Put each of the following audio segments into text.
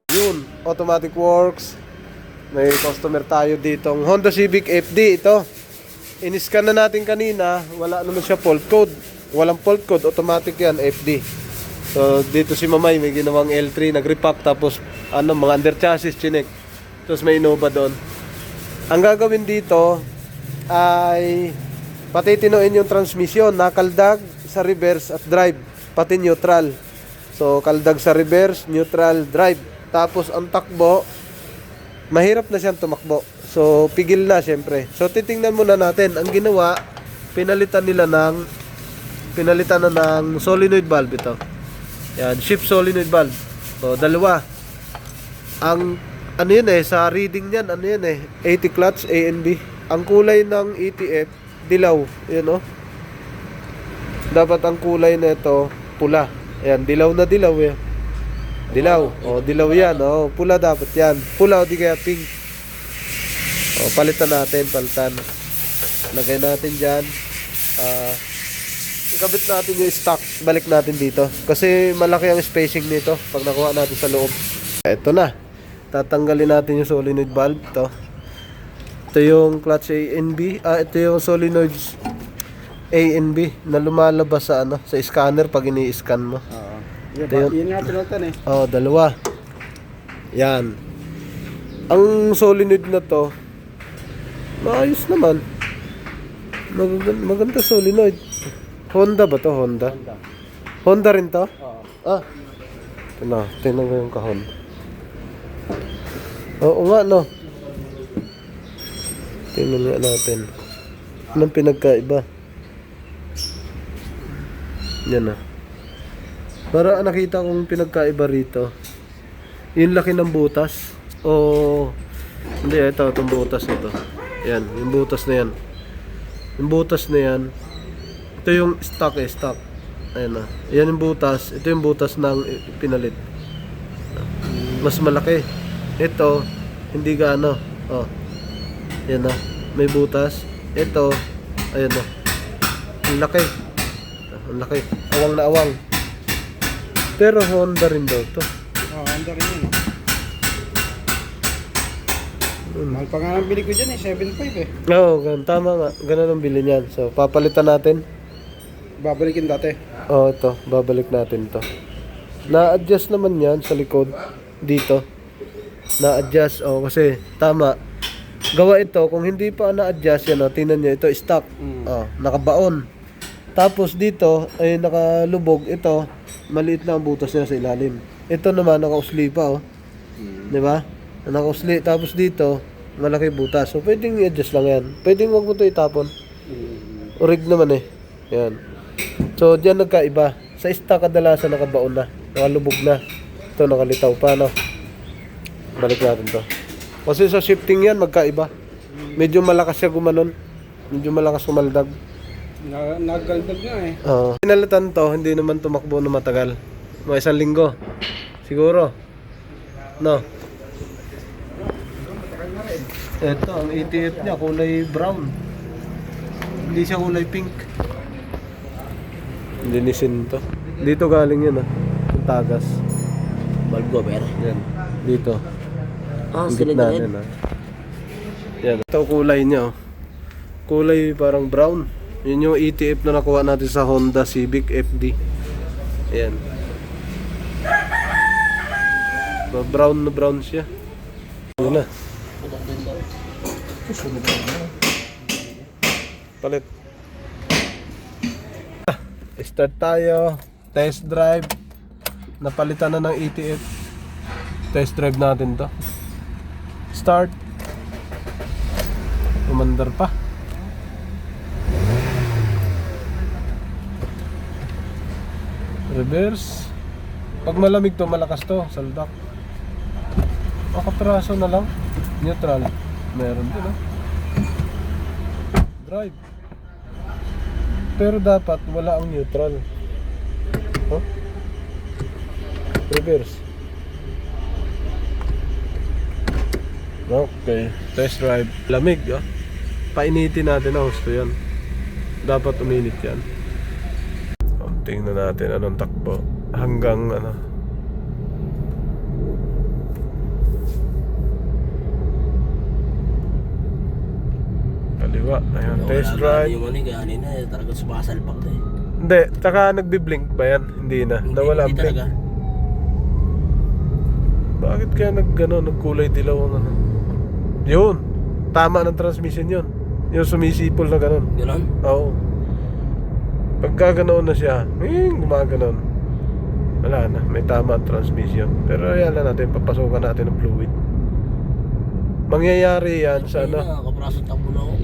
Yun, automatic works. May customer tayo ditong Honda Civic FD ito. In-scan na natin kanina, wala naman siya fault code. Walang fault code, automatic yan, FD. So dito si Mamay may ginawang L3, nag-repack tapos mga under chassis chinek. Tapos may Innova doon. Ang gagawin dito ay patitinuin yung transmission, nakaldag sa reverse at drive, pati neutral. So kaldag sa reverse, neutral, drive. Tapos ang takbo, mahirap na siyang tumakbo. So pigil na syempre. So titingnan muna natin. Ang ginawa, pinalitan na ng solenoid valve ito. Yan, shift solenoid valve. So dalawa. Ang ano yun sa reading niyan, 80 clutch A and B. Ang kulay ng ETF dilaw, yan Dapat ang kulay nito pula. Ayan, dilaw na dilaw Dilaw. Dilaw yan. Pula dapat yan. Pula o di kaya pink. Palitan. Lagay natin dyan. Ikabit natin yung stock. Balik natin dito. Kasi malaki ang spacing nito pag nakuha natin sa loob. Ito na. Tatanggalin natin yung solenoid valve. Ito yung clutch A and B. Ito yung solenoid A and B na lumalabas sa scanner pag ini-scan mo. Yun nga pinutan dalawa. Yan. Ang solenoid na to, maayos naman. Maganda solenoid. Honda ba to? Honda rin to? Oo. Tingnan ko yung kahon. Oo nga tingnan nga natin. Anong pinagkaiba? Yan Para nakita kong pinagkaiba rito. Yung laki ng butas. Hindi, itong butas nito. Yan, yung butas na yan. Yung butas na yan. Ito yung stock. Ayan Yan yung butas. Ito yung butas ng pinalit. Mas malaki. Ito, hindi gaano. Yan may butas. Ito, ayan ang laki. Ang laki. Awang na awang. Pero Honda rin daw to. Honda rin yun. Mahal pa nga ang bili ko dyan 7.5 Tama nga. Ganun ang bili niyan. So, papalitan natin. Babalikin dati. Ito. Babalik natin to. Na-adjust naman yan sa likod. Dito. Na-adjust. Kasi tama. Gawa ito. Kung hindi pa na-adjust yan, tingnan nyo. Ito stock. Nakabaon. Tapos dito, ay nakalubog. Ito, maliit lang ang butas niya sa ilalim. Ito naman, nakausli pa. Diba? Nakausli. Tapos dito, malaki butas. So, pwedeng i-adjust lang yan. Pwedeng wag mo ito itapon. Orig naman Yan. So, diyan nagkaiba. Sa stock, kadalasan nakabaon na. Nakalubog na. Ito, nakalitaw pa, Balik natin to. Kasi sa shifting yan, magkaiba. Medyo malakas siya gumanon. Medyo malakas kumaldag. Naggaldag nga Pinalitan to, hindi naman tumakbo na matagal. Mga 1 linggo. Siguro. Ito, ang ETF niya, kulay brown. Hindi siya kulay pink. Linisin to. Dito galing yun Yung tagas. Balgober. Yan. Dito. Sila din. Yan. Ito kulay niya Kulay parang brown. Yun yung ETF na nakuha natin sa Honda Civic FD. Ayan. Brown na brown siya. Yun na. Palit. Start tayo. Test drive. Napalitan na ng ETF. Test drive natin to. Start. Umandar pa. Reverse. Pag malamig to, malakas to, saldak. Makapraso na lang. Neutral. Meron din Drive. Pero dapat wala ang neutral. Reverse. Okay, test drive. Lamig Painitin natin ang gusto yan. Dapat uminit yan. tingnan natin anong takbo hanggang ano. Kaliwa, ayun, test drive. Yung ano kanina talaga sumasalpak na eh. Hindi, tsaka nagbi-blink ba yan? Hindi na, nawala ang Hindi blink. talaga. Bakit kaya nagkulay dilaw ang ano? Yun, tama ng transmission yun. Yung sumisipol na ganon. Ganon? Oo. Pagka ganoon na siya, gumaganon. Wala na, may tama ang transmission. Pero yan lang natin, papasukan natin ng fluid. Mangyayari yan sa ano? Kapraso takbo na ako.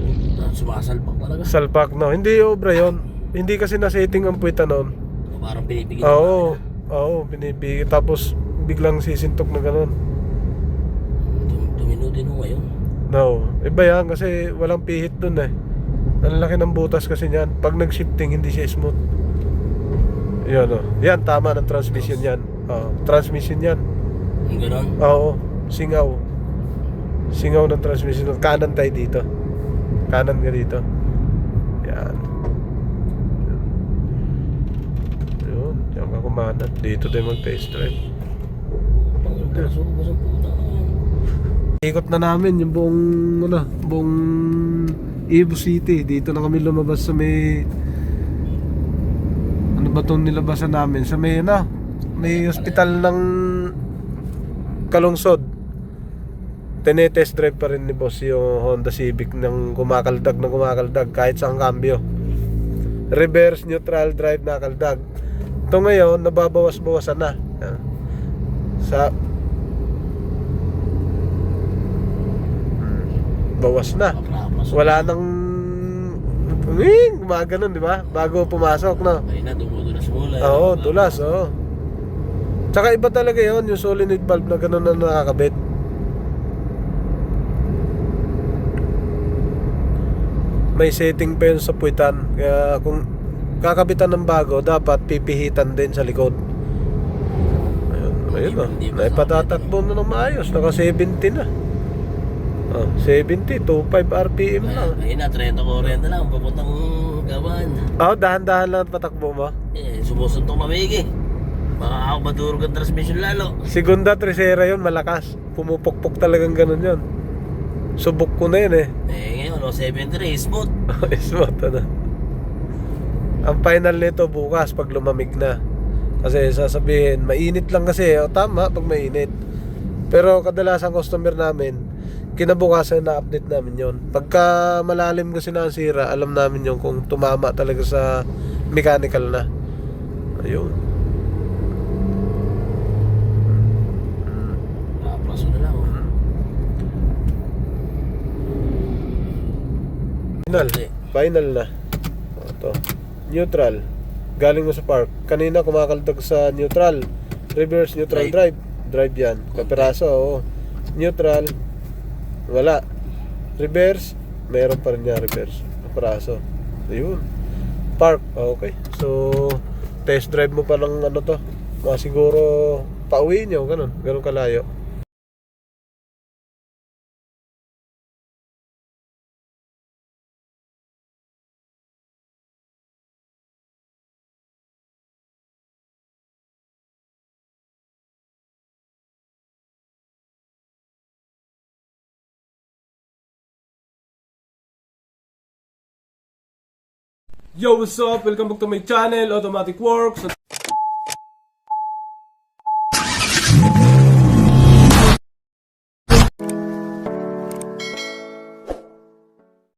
Sumasalpak talaga. Salpak, no? Hindi obra yun. Hindi kasi na-setting ang puwita noon. Parang pinipigil. Oo, oo, pinipigil. Tapos biglang sisintok na gano'n. Tumino din mo ngayon. No, iba yan kasi walang pihit dun eh. Ang laki ng butas kasi niyan. Pag nag-shifting, hindi siya smooth. Yan o. Yan, tama ng transmission yan. Transmission yan. Yung ganon? Oo, singaw. Singaw ng transmission. Kanan tayo dito. Kanan ka dito. Yan. Yun, yan ka kumanat. Dito tayo mag-test drive. Ikot na namin yung buong Ibu City. Dito na kami lumabas sa may ano ba itong nilabasan namin? Sa may may hospital ng Kalungsod. Tinetest drive pa rin ni boss yung Honda Civic ng gumakaldag kahit sa kambyo. Reverse neutral drive na kaldag. Ito ngayon nababawas-bawasan na. Sa bawas na. Wala nang gumaganon, di ba? Bago pumasok, no? Ay na, dumudulas mula. Oo, dulas, oo. Tsaka iba talaga yun, yung solenoid valve na gano'n na nakakabit. May setting pa yun sa puwitan. Kaya kung kakabitan ng bago, dapat pipihitan din sa likod. Ayun o. Naipatatakbo na ng maayos. Naka 70 na. 70, 25 RPM lang. Ayun na, 30-40 lang. Papuntang gawan. Dahan-dahan lang patakbo mo. Sumusuntok mamigi. Baka ako madurog ang transmission lalo. Segunda, tercera yun, malakas. Pumupukpok talagang ganun yun. Subok ko na yun eh. Ngayon, 73, smooth. Smooth na. Ang final nito bukas pag lumamig na. Kasi sasabihin, mainit lang kasi. Tama, pag mainit. Pero kadalasan customer namin, kinabukasan na-update namin yon. Pagka malalim kasi na ang sira, alam namin yon kung tumama talaga sa mechanical na. Ayun. Nakapraso na lang. Final na. Ito. Neutral. Galing mo sa park. Kanina kumakaldag sa neutral. Reverse neutral drive. Drive yan. Kapiraso, oo. Neutral. Wala. Reverse. Meron pa rin niya reverse. Kapiraso. Ayun. Park. Okay. So, test drive mo pa ng ano to. Mga siguro pauwi nyo. Ganun. Ganun kalayo. Yo, what's up? Welcome back to my channel, Automatic Works.